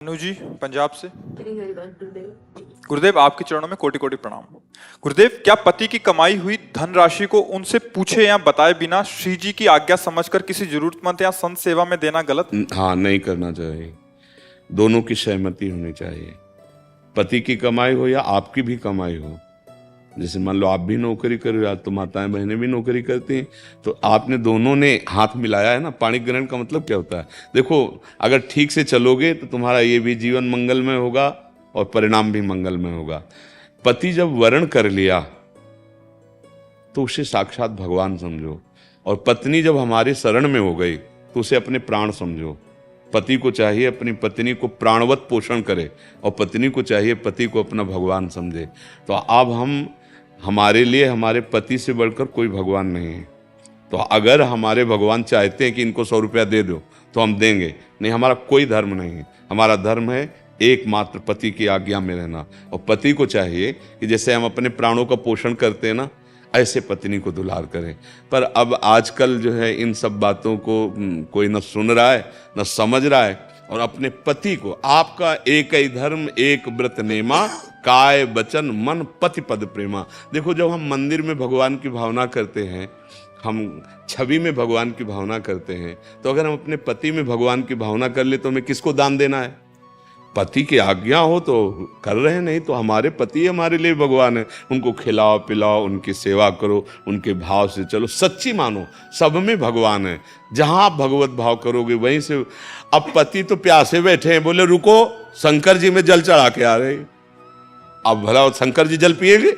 अनु जी पंजाब से। गुरुदेव आपके चरणों में कोटि कोटि प्रणाम। गुरुदेव, क्या पति की कमाई हुई धनराशि को उनसे पूछे या बताए बिना श्री जी की आज्ञा समझकर किसी जरूरतमंद या संत सेवा में देना गलत? हाँ, नहीं करना चाहिए। दोनों की सहमति होनी चाहिए। पति की कमाई हो या आपकी भी कमाई हो। जैसे मान लो आप भी नौकरी कर रहे हो, तो माताएं बहनें भी नौकरी करती हैं, तो आपने दोनों ने हाथ मिलाया है ना। पाणी ग्रहण का मतलब क्या होता है? देखो, अगर ठीक से चलोगे तो तुम्हारा ये भी जीवन मंगलमय होगा और परिणाम भी मंगलमय होगा। पति जब वर्ण कर लिया तो उसे साक्षात भगवान समझो, और पत्नी जब हमारे शरण में हो गई तो उसे अपने प्राण समझो। पति को चाहिए अपनी पत्नी को प्राणवत पोषण करे, और पत्नी को चाहिए पति को अपना भगवान समझे। तो अब हमारे लिए हमारे पति से बढ़कर कोई भगवान नहीं है। तो अगर हमारे भगवान चाहते हैं कि इनको 100 रुपया दे दो तो हम देंगे, नहीं, हमारा कोई धर्म नहीं है। हमारा धर्म है एकमात्र पति की आज्ञा में रहना, और पति को चाहिए कि जैसे हम अपने प्राणों का पोषण करते हैं ना, ऐसे पत्नी को दुलार करें। पर अब आजकल जो है इन सब बातों को कोई न सुन रहा है न समझ रहा है, और अपने पति को, आपका एक ही धर्म एक व्रत नेमा, काय वचन मन पति पद प्रेमा। देखो, जब हम मंदिर में भगवान की भावना करते हैं, हम छवि में भगवान की भावना करते हैं, तो अगर हम अपने पति में भगवान की भावना कर ले तो हमें किसको दान देना है? पति की आज्ञा हो तो कर रहे हैं, नहीं तो हमारे पति हमारे लिए भगवान है। उनको खिलाओ पिलाओ, उनकी सेवा करो, उनके भाव से चलो, सच्ची मानो, सब में भगवान है। जहां आप भगवत भाव करोगे वहीं से। अब पति तो प्यासे बैठे हैं, बोले रुको शंकर जी में जल चढ़ा के आ रहे। अब भला शंकर जी जल पिएंगे?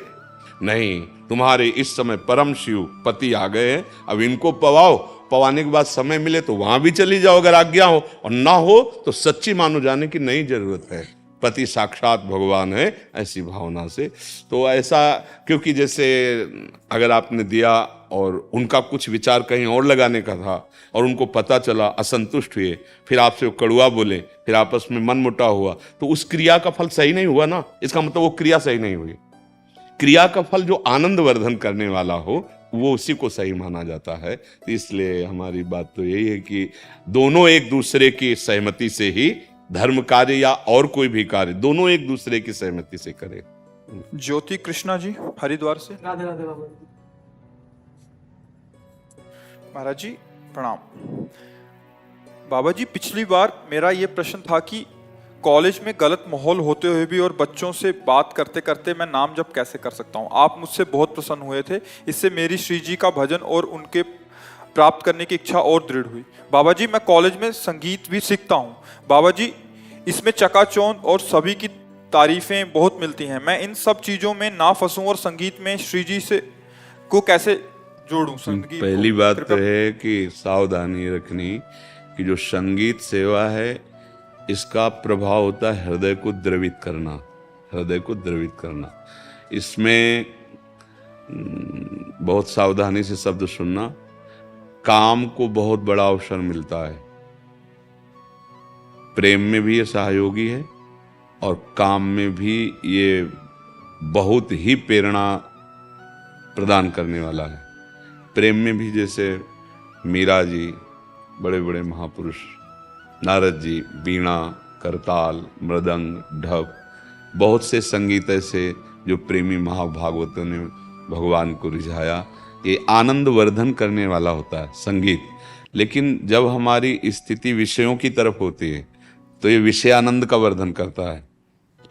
नहीं, तुम्हारे इस समय परम शिव पति आ गए हैं, अब इनको पवाओ। पवाने के बाद समय मिले तो वहां भी चली जाओ अगर आज्ञा हो, और ना हो तो सच्ची मानो जाने की नहीं जरूरत है। पति साक्षात भगवान है, ऐसी भावना से। तो ऐसा, क्योंकि जैसे अगर आपने दिया और उनका कुछ विचार कहीं और लगाने का था और उनको पता चला, असंतुष्ट हुए, फिर आपसे वो कड़वा बोले, फिर आपस में मन मुटाव हुआ, तो उस क्रिया का फल सही नहीं हुआ ना। इसका मतलब वो क्रिया सही नहीं हुई। क्रिया का फल जो आनंद वर्धन करने वाला हो वो उसी को सही माना जाता है। तो इसलिए हमारी बात तो यही है कि दोनों एक दूसरे की सहमति से ही धर्म कार्य या और कोई भी कार्य, दोनों एक दूसरे की सहमति से करें। ज्योति कृष्णा जी हरिद्वार से। राधे राधे बाबा। महाराज जी प्रणाम। बाबा जी, पिछली बार मेरा ये प्रश्न था कि कॉलेज में गलत माहौल होते हुए भी और बच्चों से बात करते करते मैं नाम जप कैसे कर सकता हूँ। आप मुझसे बहुत प्रसन्न हुए थे, इससे मेरी श्री जी का भजन और उनके प्राप्त करने की इच्छा और दृढ़ हुई। बाबा जी, मैं कॉलेज में संगीत भी सीखता हूँ। बाबा जी, इसमें चकाचौंध और सभी की तारीफें बहुत मिलती हैं। मैं इन सब चीज़ों में ना फंसूं और संगीत में श्री जी से को कैसे जोड़ूं? संगीत पहली बात तो है कि सावधानी रखनी कि जो संगीत सेवा है इसका प्रभाव होता है हृदय को द्रवित करना, हृदय को द्रवित करना। इसमें बहुत सावधानी से शब्द सुनना। काम को बहुत बड़ा अवसर मिलता है, प्रेम में भी ये सहयोगी है और काम में भी ये बहुत ही प्रेरणा प्रदान करने वाला है। प्रेम में भी जैसे मीरा जी, बड़े बड़े महापुरुष, नारद जी, वीणा, करताल, मृदंग, ढप, बहुत से संगीत ऐसे जो प्रेमी महाभागवतों ने भगवान को रिझाया। ये आनंद वर्धन करने वाला होता है संगीत। लेकिन जब हमारी स्थिति विषयों की तरफ होती है तो ये विषय आनंद का वर्धन करता है।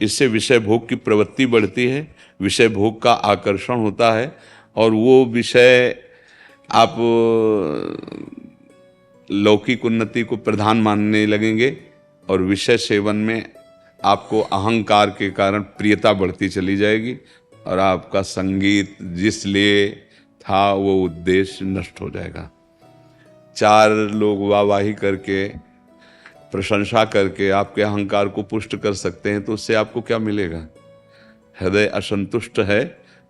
इससे विषय भोग की प्रवृत्ति बढ़ती है, विषय भोग का आकर्षण होता है, और वो विषय आप लौकिक उन्नति को प्रधान मानने लगेंगे, और विषय सेवन में आपको अहंकार के कारण प्रियता बढ़ती चली जाएगी, और आपका संगीत जिस लिए था वो उद्देश्य नष्ट हो जाएगा। 4 लोग वाहवाही करके, प्रशंसा करके आपके अहंकार को पुष्ट कर सकते हैं, तो उससे आपको क्या मिलेगा? हृदय असंतुष्ट है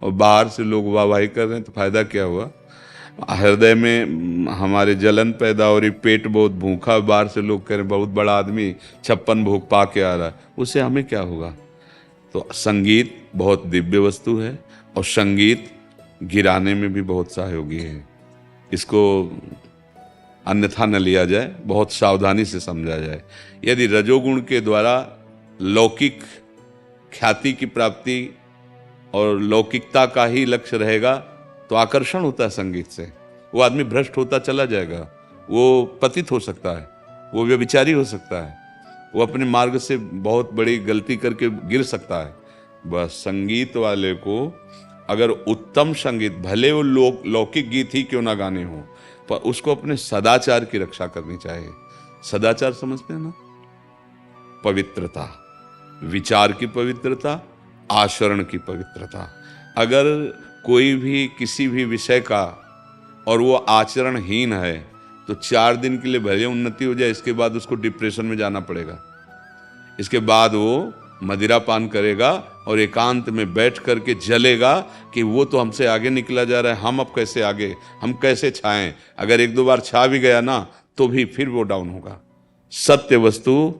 और बाहर से लोग वाहवाही कर रहे हैं, तो फायदा क्या हुआ? हृदय में हमारे जलन पैदा हो रही, पेट बहुत भूखा, बाहर से लोग कह रहे बहुत बड़ा आदमी 56 भोग पा के आ रहा है, उससे हमें क्या होगा? तो संगीत बहुत दिव्य वस्तु है, और संगीत गिराने में भी बहुत सहयोगी है। इसको अन्यथा न लिया जाए, बहुत सावधानी से समझा जाए। यदि रजोगुण के द्वारा लौकिक ख्याति की प्राप्ति और लौकिकता का ही लक्ष्य रहेगा तो आकर्षण होता है संगीत से, वो आदमी भ्रष्ट होता चला जाएगा, वो पतित हो सकता है, वो व्यभिचारी हो सकता है, वो अपने मार्ग से बहुत बड़ी गलती करके गिर सकता है। बस संगीत वाले को अगर उत्तम संगीत, भले वो लौकिक गीत ही क्यों ना गाने हो, पर उसको अपने सदाचार की रक्षा करनी चाहिए। सदाचार समझते हैं ना? पवित्रता, विचार की पवित्रता, आचरण की पवित्रता। अगर कोई भी किसी भी विषय का और वो आचरणहीन है तो 4 दिन के लिए भले उन्नति हो जाए, इसके बाद उसको डिप्रेशन में जाना पड़ेगा। इसके बाद वो मदिरा पान करेगा और एकांत में बैठ करके जलेगा कि वो तो हमसे आगे निकला जा रहा है, हम अब कैसे आगे, हम कैसे छाएं। अगर 1-2 बार छा भी गया ना तो भी फिर वो डाउन होगा। सत्य वस्तु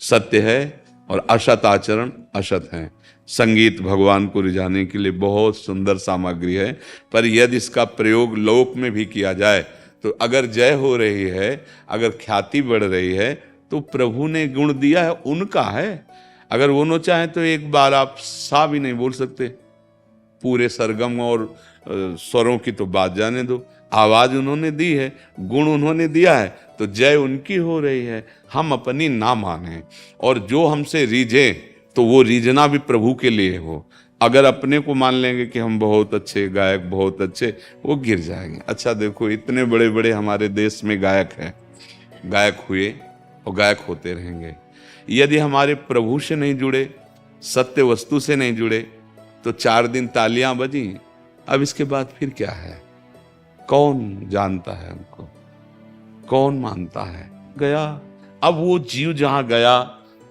सत्य है और असत आचरण असत है। संगीत भगवान को रिझाने के लिए बहुत सुंदर सामग्री है, पर यदि इसका प्रयोग लोक में भी किया जाए तो अगर जय हो रही है, अगर ख्याति बढ़ रही है तो प्रभु ने गुण दिया है, उनका है। अगर वो न चाहे तो एक बार आप सा भी नहीं बोल सकते। पूरे सरगम और स्वरों की तो बात जाने दो, आवाज उन्होंने दी है, गुण उन्होंने दिया है, तो जय उनकी हो रही है। हम अपनी ना माने और जो हमसे रीझे तो वो रीझना भी प्रभु के लिए हो। अगर अपने को मान लेंगे कि हम बहुत अच्छे गायक, बहुत अच्छे, वो गिर जाएंगे। अच्छा देखो, इतने बड़े बड़े हमारे देश में गायक हैं, गायक हुए और गायक होते रहेंगे। यदि हमारे प्रभु से नहीं जुड़े, सत्य वस्तु से नहीं जुड़े, तो 4 दिन तालियां बजी, अब इसके बाद फिर क्या है? कौन जानता है हमको? कौन मानता है? गया। अब वो जीव जहां गया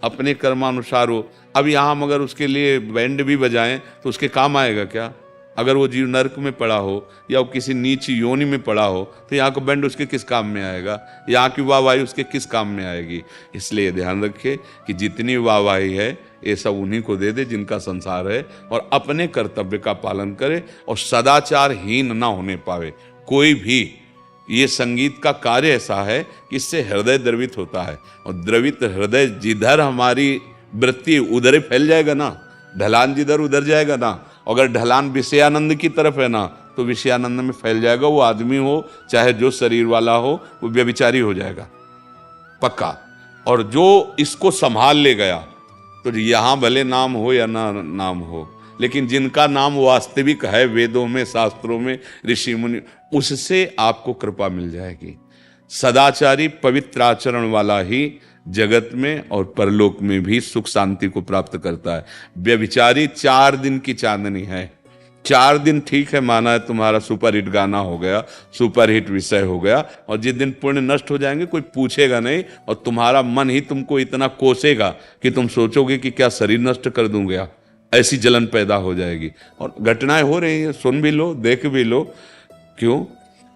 अपने कर्मानुसार हो। अब यहां मगर उसके लिए बैंड भी बजाएं तो उसके काम आएगा क्या? अगर वो जीव नरक में पड़ा हो या वो किसी नीच योनि में पड़ा हो तो यहाँ का बैंड उसके किस काम में आएगा? यहाँ की वाहवाही उसके किस काम में आएगी? इसलिए ध्यान रखे कि जितनी वाहवाही है ये सब उन्हीं को दे दे जिनका संसार है, और अपने कर्तव्य का पालन करे और सदाचारहीन ना होने पावे कोई भी। ये संगीत का कार्य ऐसा है कि इससे हृदय द्रवित होता है, और द्रवित हृदय जिधर हमारी वृत्ति उधर ही फैल जाएगा ना, ढलान जिधर उधर जाएगा ना। अगर ढलान विषयानंद की तरफ है ना तो विषयानंद में फैल जाएगा। वो आदमी हो चाहे जो शरीर वाला हो, वो व्यभिचारी हो जाएगा पक्का। और जो इसको संभाल ले गया तो यहाँ भले नाम हो या ना नाम हो, लेकिन जिनका नाम वास्तविक है वेदों में, शास्त्रों में, ऋषि मुनि, उससे आपको कृपा मिल जाएगी। सदाचारी पवित्र आचरण वाला ही जगत में और परलोक में भी सुख शांति को प्राप्त करता है। व्यभिचारी 4 दिन की चांदनी है। 4 दिन ठीक है, माना है तुम्हारा सुपरहिट गाना हो गया, सुपरहिट विषय हो गया, और जिस दिन पुण्य नष्ट हो जाएंगे कोई पूछेगा नहीं, और तुम्हारा मन ही तुमको इतना कोसेगा कि तुम सोचोगे कि क्या शरीर नष्ट कर दूंगा। ऐसी जलन पैदा हो जाएगी। और घटनाएं हो रही हैं, सुन भी लो, देख भी लो। क्यों?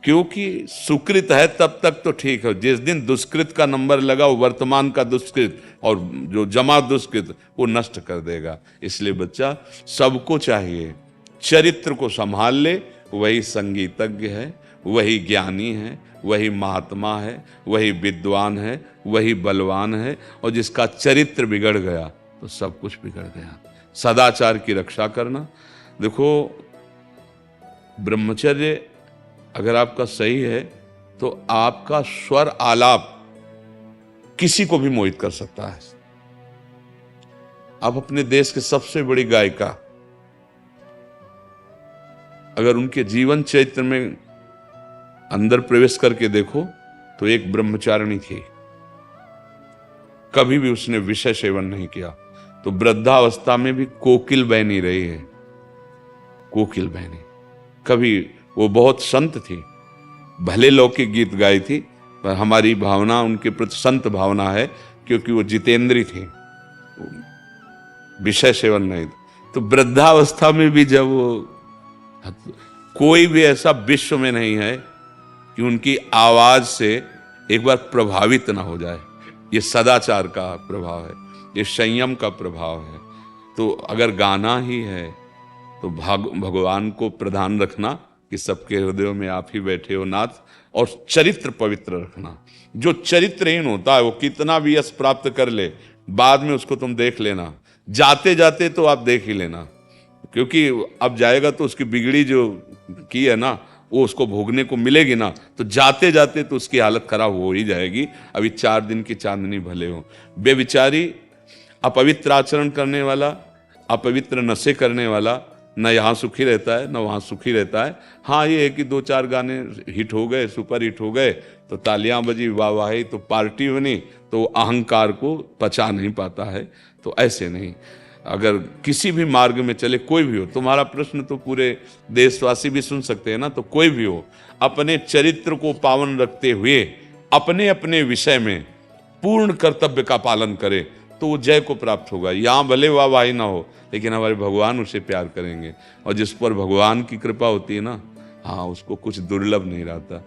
क्योंकि सुकृत है तब तक तो ठीक है। जिस दिन दुष्कृत का नंबर लगा, वो वर्तमान का दुष्कृत और जो जमा दुष्कृत वो नष्ट कर देगा। इसलिए बच्चा, सबको चाहिए चरित्र को संभाल ले। वही संगीतज्ञ है, वही ज्ञानी है, वही महात्मा है, वही विद्वान है, वही बलवान है। और जिसका चरित्र बिगड़ गया तो सब कुछ बिगड़ गया। सदाचार की रक्षा करना। देखो, ब्रह्मचर्य अगर आपका सही है तो आपका स्वर आलाप किसी को भी मोहित कर सकता है। आप अपने देश के सबसे बड़ी गायिका, अगर उनके जीवन चरित्र में अंदर प्रवेश करके देखो तो एक ब्रह्मचारिणी थी, कभी भी उसने विषय सेवन नहीं किया। तो वृद्धावस्था में भी कोकिल बहनी रही है, कोकिल बहनी। कभी वो बहुत संत थी, भले लौकिक गीत गाई थी, पर हमारी भावना उनके प्रति संत भावना है, क्योंकि वो जितेंद्री थी, विषय सेवन नहीं। तो वृद्धावस्था में भी जब वो, कोई भी ऐसा विश्व में नहीं है कि उनकी आवाज से एक बार प्रभावित ना हो जाए। ये सदाचार का प्रभाव है, ये संयम का प्रभाव है। तो अगर गाना ही है तो भगवान को प्रधान रखना कि सबके हृदयों में आप ही बैठे हो नाथ। और चरित्र पवित्र रखना। जो चरित्रहीन होता है वो कितना भी यश प्राप्त कर ले, बाद में उसको तुम देख लेना, जाते जाते तो आप देख ही लेना, क्योंकि अब जाएगा तो उसकी बिगड़ी जो की है ना वो उसको भोगने को मिलेगी ना, तो जाते जाते तो उसकी हालत खराब हो ही जाएगी। अभी 4 दिन की चांदनी भले हो। बेविचारी, अपवित्र आचरण करने वाला, अपवित्र नशे करने वाला न यहाँ सुखी रहता है न वहाँ सुखी रहता है। हाँ, ये है कि 2-4 गाने हिट हो गए, सुपर हिट हो गए तो तालियां बजी, वाहवाही, तो पार्टी बनी, तो अहंकार को पचा नहीं पाता है। तो ऐसे नहीं, अगर किसी भी मार्ग में चले, कोई भी हो, तुम्हारा प्रश्न तो पूरे देशवासी भी सुन सकते हैं ना, तो कोई भी हो, अपने चरित्र को पावन रखते हुए अपने अपने विषय में पूर्ण कर्तव्य का पालन करे तो वो जय को प्राप्त होगा। यहाँ भले वाहवाही ना हो, लेकिन हमारे भगवान उसे प्यार करेंगे। और जिस पर भगवान की कृपा होती है ना, हाँ, उसको कुछ दुर्लभ नहीं रहता।